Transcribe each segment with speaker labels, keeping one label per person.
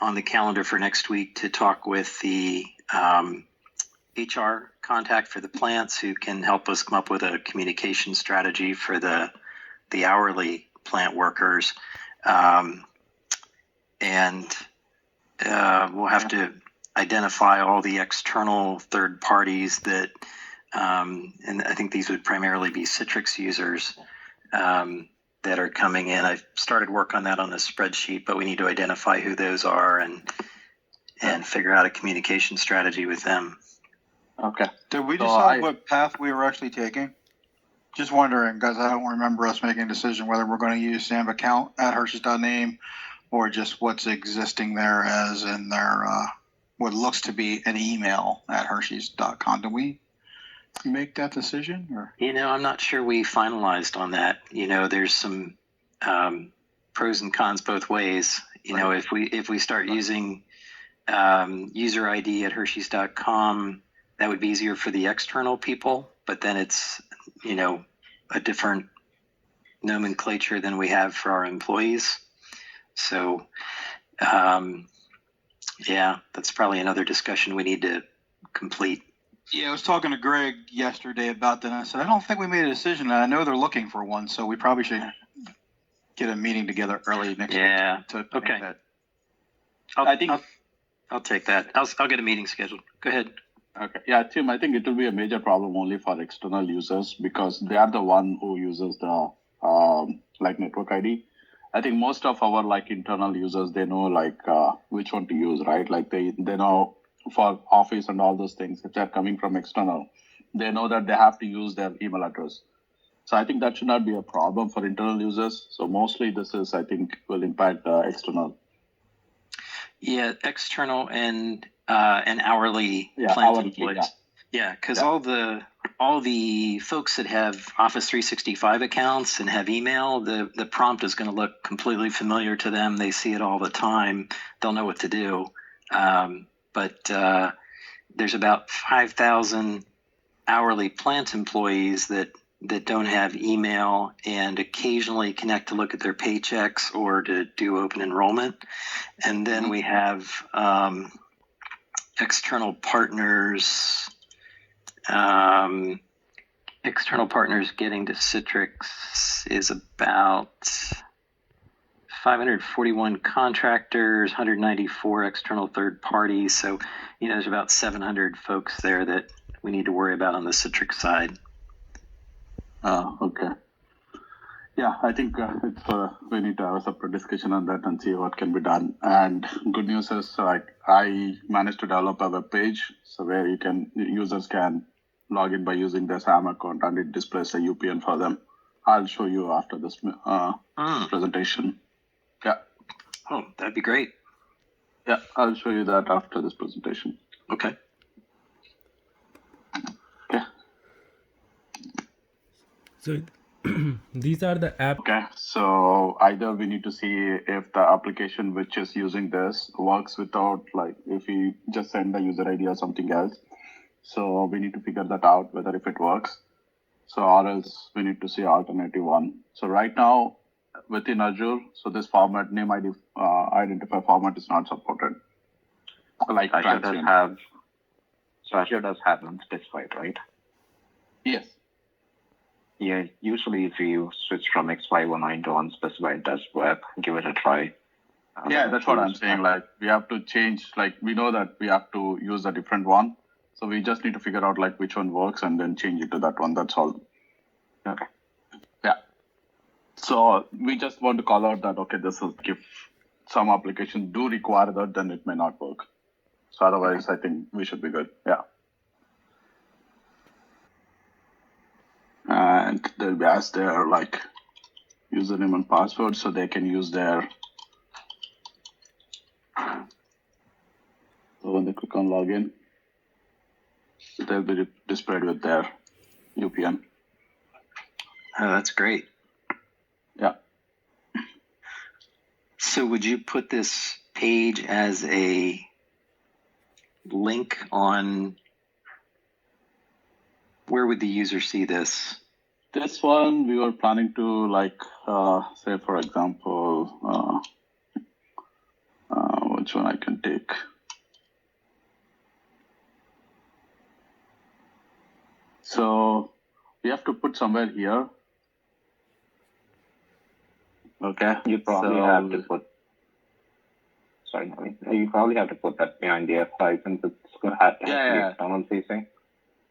Speaker 1: on the calendar for next week to talk with the HR contact for the plants who can help us come up with a communication strategy for the hourly plant workers. And we'll have to identify all the external third parties that, and I think these would primarily be Citrix users that are coming in. I've started work on that on a spreadsheet, but we need to identify who those are and figure out a communication strategy with them.
Speaker 2: Okay.
Speaker 3: Did we decide what path we were actually taking? Just wondering, because I don't remember us making a decision whether we're going to use SAM account at Hershey's.name or just what's existing there as in their what looks to be an email at Hershey's.com. Did we make that decision? Or
Speaker 1: I'm not sure we finalized on that. There's some pros and cons both ways.
Speaker 3: Right.
Speaker 1: If we start using user ID at Hershey's.com, that would be easier for the external people, but then it's a different nomenclature than we have for our employees. So that's probably another discussion we need to complete.
Speaker 3: Yeah, I was talking to Greg yesterday about that, and I said, I don't think we made a decision, and I know they're looking for one, so we probably should get a meeting together early next week to make
Speaker 1: Okay.
Speaker 3: that.
Speaker 1: I'll take that. I'll get a meeting scheduled. Go ahead.
Speaker 2: Okay. Yeah, Tim, I think it will be a major problem only for external users because they are the one who uses the network ID. I think most of our internal users, they know which one to use, right? Like they know for Office and all those things, if they're coming from external, they know that they have to use their email address. So I think that should not be a problem for internal users. So mostly this is, I think, will impact external.
Speaker 1: Yeah, external and hourly plant employees. Yeah, because all the folks that have Office 365 accounts and have email, the prompt is going to look completely familiar to them. They see it all the time. They'll know what to do. But there's about 5,000 hourly plant employees that don't have email and occasionally connect to look at their paychecks or to do open enrollment. And then we have external partners. External partners getting to Citrix is about 541 contractors, 194 external third parties. So, there's about 700 folks there that we need to worry about on the Citrix side.
Speaker 2: Okay. Yeah, I think we need to have a separate discussion on that and see what can be done. And good news is, I managed to develop a web page, so where users can log in by using their SAM account, and it displays a UPN for them. I'll show you after this presentation. Yeah.
Speaker 1: Oh, that'd be great.
Speaker 2: Yeah, I'll show you that after this presentation.
Speaker 1: Okay.
Speaker 2: Okay.
Speaker 4: So these are the app.
Speaker 2: Okay, so either we need to see if the application which is using this works without, if we just send the user ID or something else. So we need to figure that out, whether if it works. So or else we need to see alternative one. So right now within Azure, so this format, name ID identifier format is not supported.
Speaker 5: Azure does have unspecified, right?
Speaker 2: Yes.
Speaker 5: Yeah, usually if you switch from X509 to unspecified, it does work. Give it a try.
Speaker 2: Yeah, that's what I'm saying. We have to change, we know that we have to use a different one. So we just need to figure out which one works and then change it to that one. That's all.
Speaker 5: Okay.
Speaker 2: Yeah. So we just want to call out that, okay, this is if some applications do require that, then it may not work. So otherwise, I think we should be good. Yeah. And they'll be asked their username and password, so they can use their. So when they click on login, they'll be displayed with their UPN.
Speaker 1: Oh, that's great.
Speaker 2: Yeah.
Speaker 1: So would you put this page as a link on, where would the user see this?
Speaker 2: This one we were planning to say, for example, which one I can take. So we have to put somewhere here. Okay.
Speaker 5: You probably have to put. Sorry, I mean, you probably have to put that behind the F5 since it's going to have to be external facing.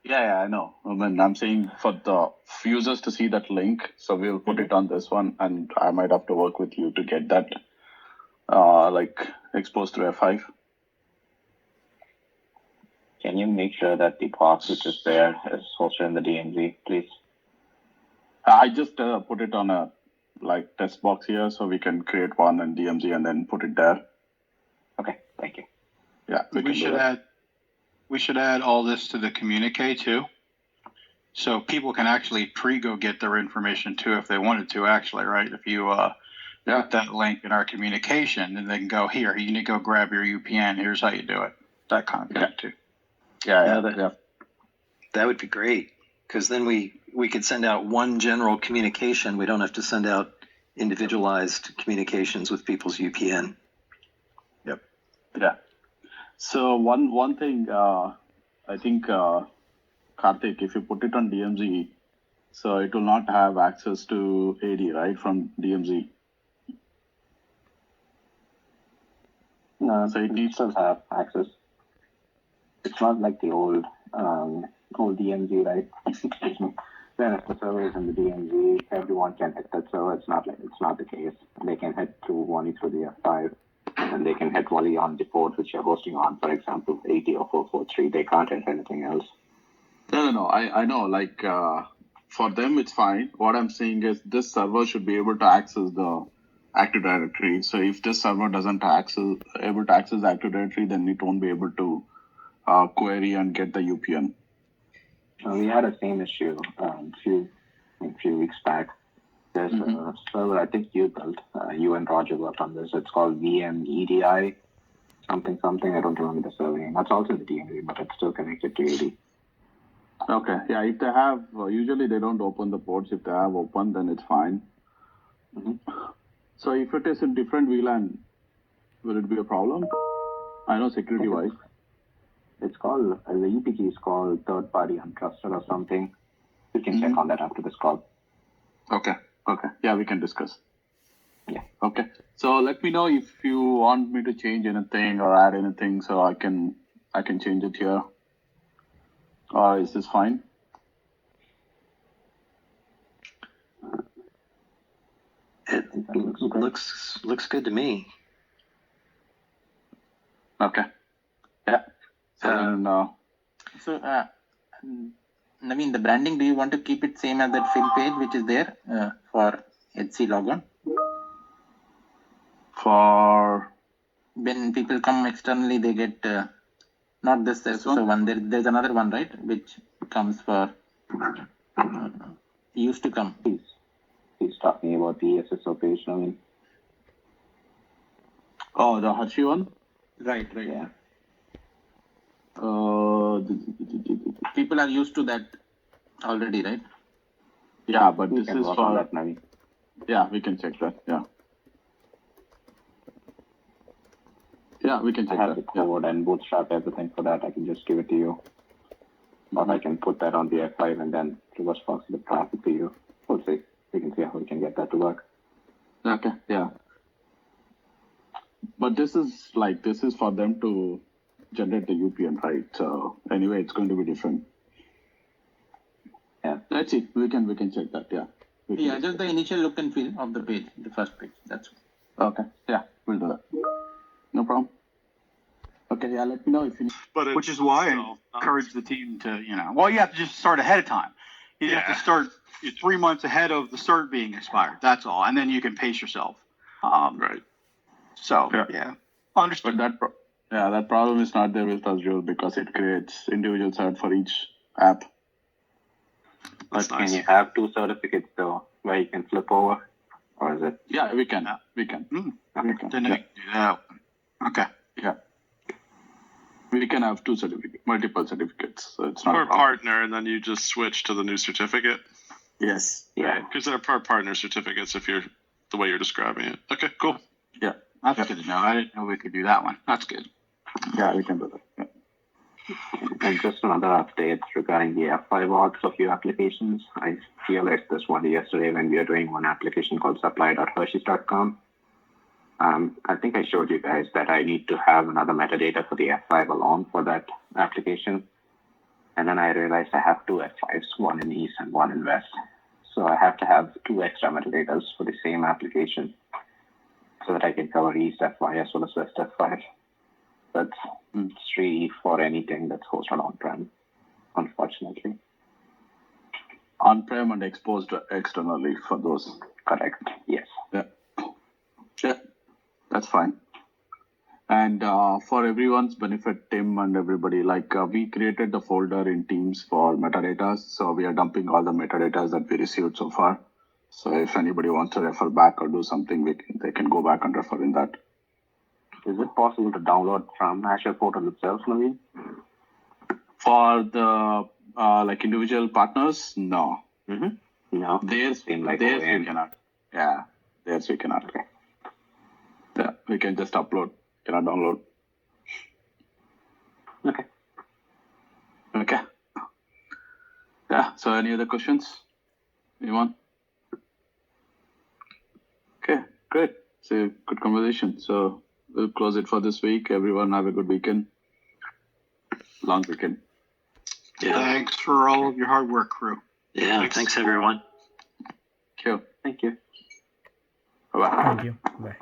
Speaker 2: Yeah, I know. I mean, I'm saying for the users to see that link, so we'll put it on this one, and I might have to work with you to get that exposed to F5.
Speaker 5: Can you make sure that the box which is there is hosted in the DMZ, please?
Speaker 2: I just put it on a test box here, so we can create one in DMZ and then put it there.
Speaker 5: Okay, thank you.
Speaker 2: Yeah,
Speaker 3: we should add all this to the communique too, so people can actually pre-go get their information too if they wanted to. Actually, right? If you put that link in our communication, then they can go here. You need to go grab your UPN. Here's how you do it. That kind of thing too.
Speaker 1: That would be great, because then we could send out one general communication. We don't have to send out individualized communications with people's UPN.
Speaker 3: Yep.
Speaker 2: Yeah. So one thing, I think, Karthik, if you put it on DMZ, so it will not have access to AD, right, from DMZ.
Speaker 5: No, so it needs to have access. It's not like the old DMZ, right? Then if the server is in the DMZ, everyone can hit that server. It's not the case. They can hit only through the F5, and they can hit only on the port which you're hosting on. For example, 80 or 443. They can't hit anything else.
Speaker 2: No. I know. For them, it's fine. What I'm saying is this server should be able to access the Active Directory. So if this server doesn't able to access the Active Directory, then it won't be able to query and get the UPN.
Speaker 5: We had the same issue a few weeks back. There's a server I think you built. You and Roger worked on this. It's called VMEDI something. I don't remember the server name. That's also the DMZ, but it's still connected to AD.
Speaker 2: Okay. Yeah. If they have, usually they don't open the ports. If they have open, then it's fine. So if it is in different VLAN, will it be a problem? I know security-wise.
Speaker 5: It's called, the EP key is called third-party untrusted or something. We can check on that after this call.
Speaker 2: Okay. Yeah, we can discuss.
Speaker 5: Yeah.
Speaker 2: Okay. So let me know if you want me to change anything or add anything, so I can change it here. Or is this fine?
Speaker 1: It looks good to me.
Speaker 2: Okay. Yeah.
Speaker 6: So, Naveen, the branding, do you want to keep it same as that film page which is there for HC logon?
Speaker 2: For
Speaker 6: when people come externally, they get not this one. There's another one, right, which comes for used to come.
Speaker 5: He's talking about the SSO page, Naveen.
Speaker 2: Oh, the Hachi one?
Speaker 6: Right.
Speaker 5: Yeah.
Speaker 6: People are used to that already, right?
Speaker 2: Yeah, but
Speaker 5: We
Speaker 2: this
Speaker 5: can
Speaker 2: is
Speaker 5: work
Speaker 2: for
Speaker 5: on that, Naveen.
Speaker 2: Yeah, we can check that. Yeah. Yeah, we can check
Speaker 5: I have
Speaker 2: that.
Speaker 5: the code and bootstrap everything for that. I can just give it to you. Or I can put that on the F5 and then reverse proxy the traffic to you. We'll see. We can see how we can get that to work.
Speaker 2: Okay, yeah. But this is for them to generate the UPN, right? So anyway, it's going to be different.
Speaker 5: Yeah.
Speaker 2: Let's see. We can check that. Yeah.
Speaker 6: Yeah, just the initial look and feel of the page, the first page. That's all.
Speaker 2: Okay. Yeah, we'll do that. No problem. Okay. Yeah. Let me know if you.
Speaker 3: Which is why I encourage the team to, well, you have to just start ahead of time. You have to start 3 months ahead of the cert being expired. That's all. And then you can pace yourself.
Speaker 2: Right.
Speaker 3: So, yeah. Understood.
Speaker 2: But that problem is not there with Azure because it creates individual cert for each app.
Speaker 5: But can you have 2 certificates though, where you can flip over? Or is it?
Speaker 2: Yeah, we can. We can.
Speaker 3: Then you can do that. Okay.
Speaker 2: Yeah. We can have multiple certificates. So it's not
Speaker 7: per partner, and then you just switch to the new certificate.
Speaker 2: Yes.
Speaker 5: Yeah.
Speaker 7: Because they're per partner certificates if you're the way you're describing it. Okay, cool.
Speaker 2: Yeah.
Speaker 8: That's good to know. I didn't know we could do that one. That's good.
Speaker 2: Yeah, we can do that. Yeah.
Speaker 5: And just another update regarding the F5 orgs of your applications. I realized this one yesterday when we were doing one application called supply.hershey's.com. I think I showed you guys that I need to have another metadata for the F5 alone for that application. And then I realized I have two F5s, one in East and one in West. So I have to have two extra metadatas for the same application so that I can cover East F5 as well as West F5. That's free for anything that's hosted on-prem, unfortunately.
Speaker 2: On-prem and exposed externally for those.
Speaker 5: Correct, yes.
Speaker 2: Yeah. Sure. That's fine. And for everyone's benefit, Tim and everybody, we created the folder in Teams for metadata. So we are dumping all the metadata that we received so far. So if anybody wants to refer back or do something, they can go back and refer in that.
Speaker 5: Is it possible to download from Azure portal itself, Naveen?
Speaker 2: For the individual partners, no.
Speaker 5: Mm-hmm. No.
Speaker 2: Theirs we cannot. Yeah, theirs we cannot. Okay. Yeah, we can just upload, cannot download.
Speaker 5: Okay.
Speaker 2: Okay. Yeah, so any other questions? Anyone? Okay, great. So good conversation. So we'll close it for this week. Everyone have a good weekend. Long weekend.
Speaker 1: Yeah.
Speaker 3: Thanks for all of your hard work, crew.
Speaker 1: Yeah. Thanks everyone.
Speaker 2: Thank you.
Speaker 5: Thank you.
Speaker 2: Bye-bye.
Speaker 4: Thank you. Bye.